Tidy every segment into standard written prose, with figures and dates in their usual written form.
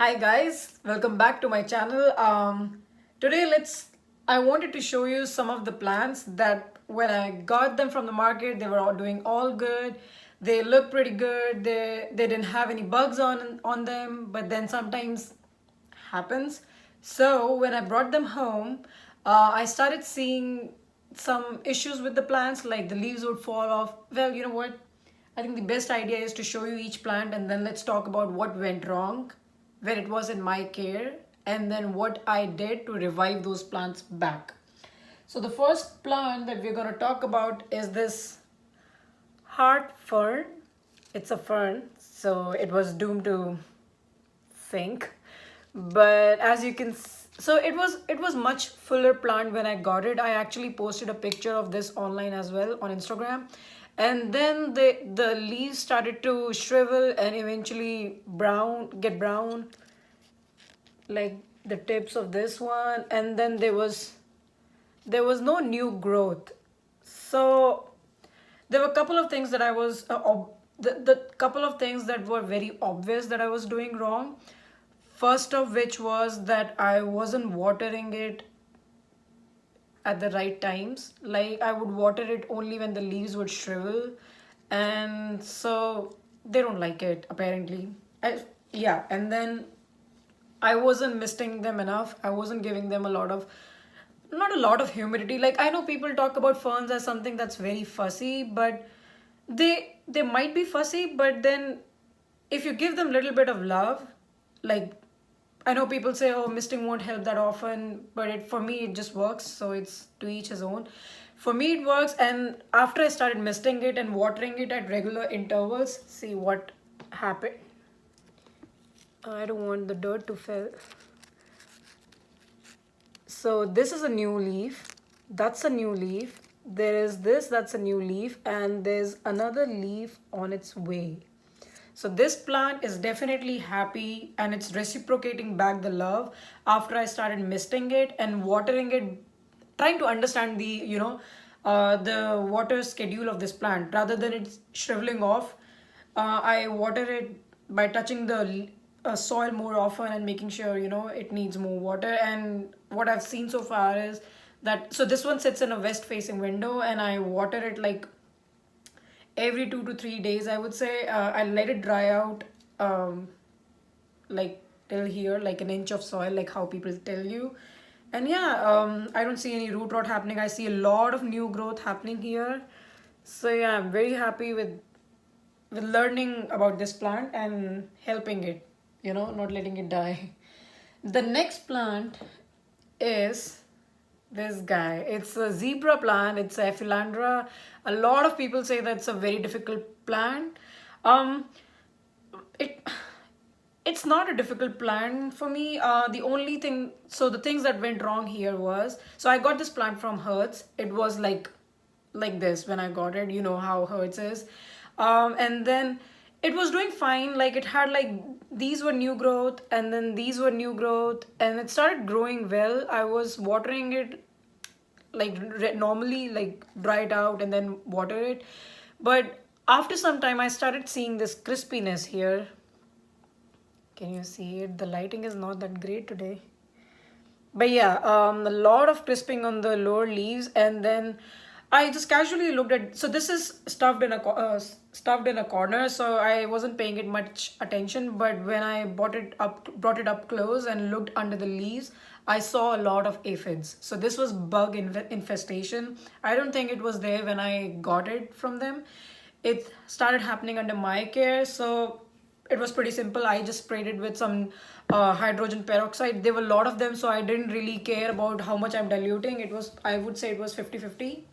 Hi guys, welcome back to my channel. Today I wanted to show you some of the plants that when I got them from the market, they were all doing all good. They look pretty good. They didn't have any bugs on them, but then sometimes happens. So when I brought them home, I started seeing some issues with the plants, like the leaves would fall off. Well, you know what? I think the best idea is to show you each plant and then let's talk about what went wrong when it was in my care and then what I did to revive those plants back. So the first plant that we're going to talk about is this heart fern. It's a fern, so it was doomed to sink. But as you can so it was much fuller plant when I got it. I actually posted a picture of this online as well on Instagram, and then the leaves started to shrivel and eventually get brown, like the tips of this one, and then there was no new growth. So there were a couple of things that I was the couple of things that were very obvious that I was doing wrong. First of which was that I wasn't watering it at the right times. Like I would water it only when the leaves would shrivel, and so they don't like it apparently. Yeah, and then I wasn't misting them enough. I wasn't giving them not a lot of humidity. Like I know people talk about ferns as something that's very fussy, but they might be fussy, but then if you give them a little bit of love, like I know people say, oh, misting won't help that often, but for me it just works. So it's to each his own. For me it works, and after I started misting it and watering it at regular intervals, see what happened. I don't want the dirt to fall. So this is a new leaf. That's a new leaf. There is this, that's a new leaf, and there's another leaf on its way. So this plant is definitely happy and it's reciprocating back the love after I started misting it and watering it, trying to understand the water schedule of this plant rather than it's shriveling off. I water it by touching the soil more often and making sure it needs more water. And what I've seen so far is that so this one sits in a west facing window and I water it like every 2 to 3 days, I would say. I let it dry out, like till here, like an inch of soil, like how people tell you. And yeah, I don't see any root rot happening. I see a lot of new growth happening here. So yeah, I'm very happy with learning about this plant and helping it, not letting it die. The next plant is this guy. It's a zebra plant. It's a philandra. A lot of people say that's a very difficult plant. Um, it it's not a difficult plant for me. The only thing, so the things that went wrong here was, so I got this plant from Hertz. It was like this when I got it. You know how Hertz is, and then it was doing fine. Like it had like these were new growth, and then these were new growth, and it started growing well. I was watering it like normally, like dry it out and then water it, but after some time I started seeing this crispiness here. Can you see it? The lighting is not that great today, but yeah, a lot of crisping on the lower leaves. And then I just casually looked at, so this is stuffed in a corner, so I wasn't paying it much attention. But when I brought it up close and looked under the leaves, I saw a lot of aphids. So this was bug infestation. I don't think it was there when I got it from them. It started happening under my care. So it was pretty simple. I just sprayed it with some hydrogen peroxide. There were a lot of them, so I didn't really care about how much I'm diluting. I would say it was 50-50.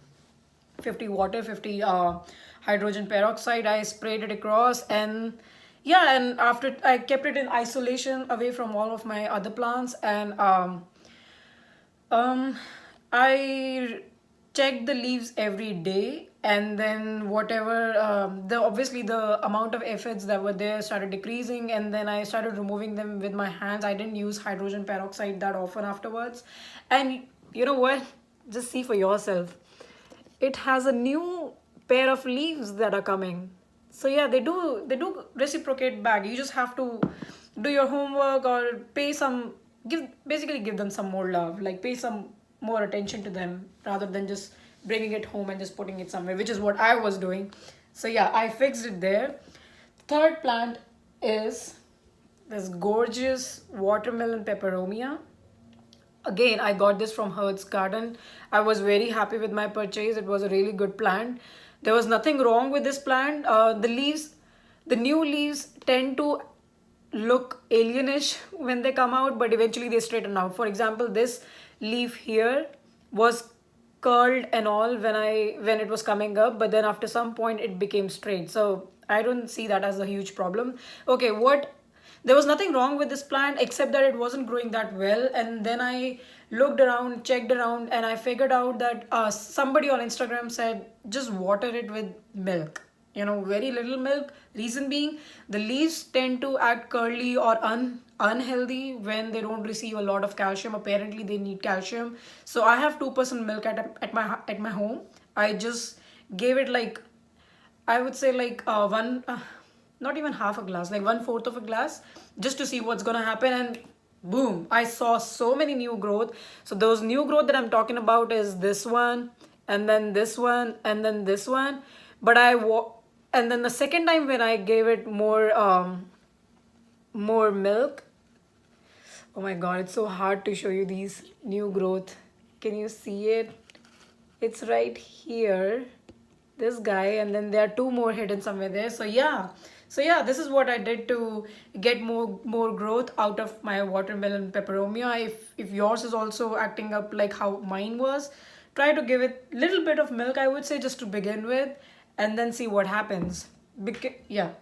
50 water, 50 hydrogen peroxide. I sprayed it across, and yeah, and after I kept it in isolation away from all of my other plants. And um, I checked the leaves every day, and then whatever the obviously the amount of aphids that were there started decreasing, and then I started removing them with my hands. I didn't use hydrogen peroxide that often afterwards. And you know what? Just see for yourself. It has a new pair of leaves that are coming. So yeah, they do reciprocate back. You just have to do your homework or pay some, basically give them some more love, like pay some more attention to them rather than just bringing it home and just putting it somewhere, which is what I was doing. So yeah, I fixed it there. Third plant is this gorgeous Watermelon Peperomia. Again, I got this from Hertz Garden. I was very happy with my purchase. It was a really good plant. There was nothing wrong with this plant. The new leaves tend to look alienish when they come out, but eventually they straighten out. For example, this leaf here was curled and all when it was coming up, but then after some point it became straight. So I don't see that as a huge problem. Okay, there was nothing wrong with this plant except that it wasn't growing that well. And then I looked around, checked around, and I figured out that somebody on Instagram said just water it with milk. Very little milk. Reason being, the leaves tend to act curly or unhealthy when they don't receive a lot of calcium. Apparently, they need calcium. So I have 2% milk at my home. I just gave it like, I would say like one, not even half a glass, like 1/4 of a glass, just to see what's gonna happen. And boom, I saw so many new growth. So those new growth that I'm talking about is this one, and then this one, and then this one. But and then the second time when I gave it more milk, oh my god, it's so hard to show you these new growth. Can you see it? It's right here, this guy, and then there are two more hidden somewhere there. So yeah, this is what I did to get more growth out of my Watermelon Peperomia. If yours is also acting up like how mine was, try to give it little bit of milk, I would say, just to begin with, and then see what happens. Yeah.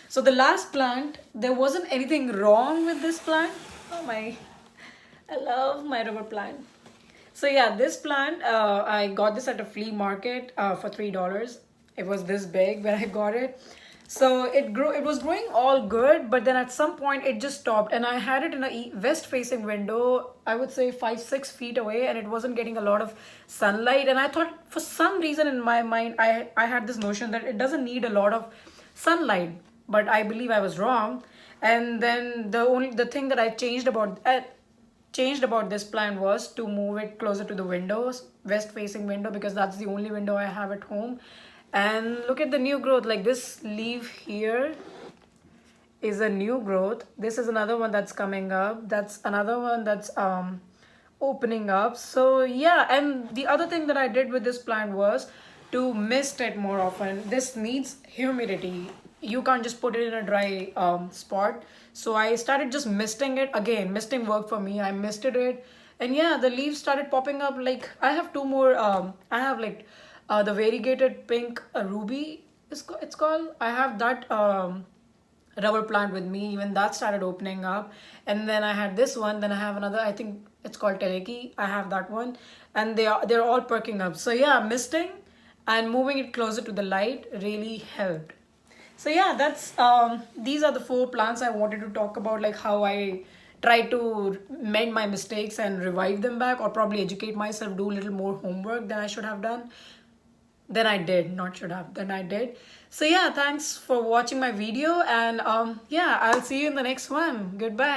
So the last plant, there wasn't anything wrong with this plant. Oh my, I love my rubber plant. So yeah, this plant, I got this at a flea market for $3. It was this big when I got it. So it was growing all good, but then at some point it just stopped, and I had it in a west facing window, I would say 5-6 feet away, and it wasn't getting a lot of sunlight. And I thought, for some reason in my mind, I had this notion that it doesn't need a lot of sunlight, but I believe I was wrong. And then the thing that I changed about this plant was to move it closer to the windows, west facing window, because that's the only window I have at home. And look at the new growth. Like, this leaf here is a new growth. This is another one that's coming up. That's another one that's opening up. So yeah, and the other thing that I did with this plant was to mist it more often. This needs humidity. You can't just put it in a dry spot. So I started just misting it. Again, misting worked for me. I misted it, and yeah, the leaves started popping up. Like, I have two more. I have like the variegated pink ruby, it's called. I have that rubber plant with me. Even that started opening up. And then I had this one. Then I have another, I think it's called Teleki. I have that one, and they're all perking up. So yeah, misting and moving it closer to the light really helped. So yeah, that's these are the 4 plants I wanted to talk about, like how I try to mend my mistakes and revive them back, or probably educate myself, do a little more homework than I should have done. Then I did, not should have, then I did. So yeah, thanks for watching my video, and yeah, I'll see you in the next one. Goodbye.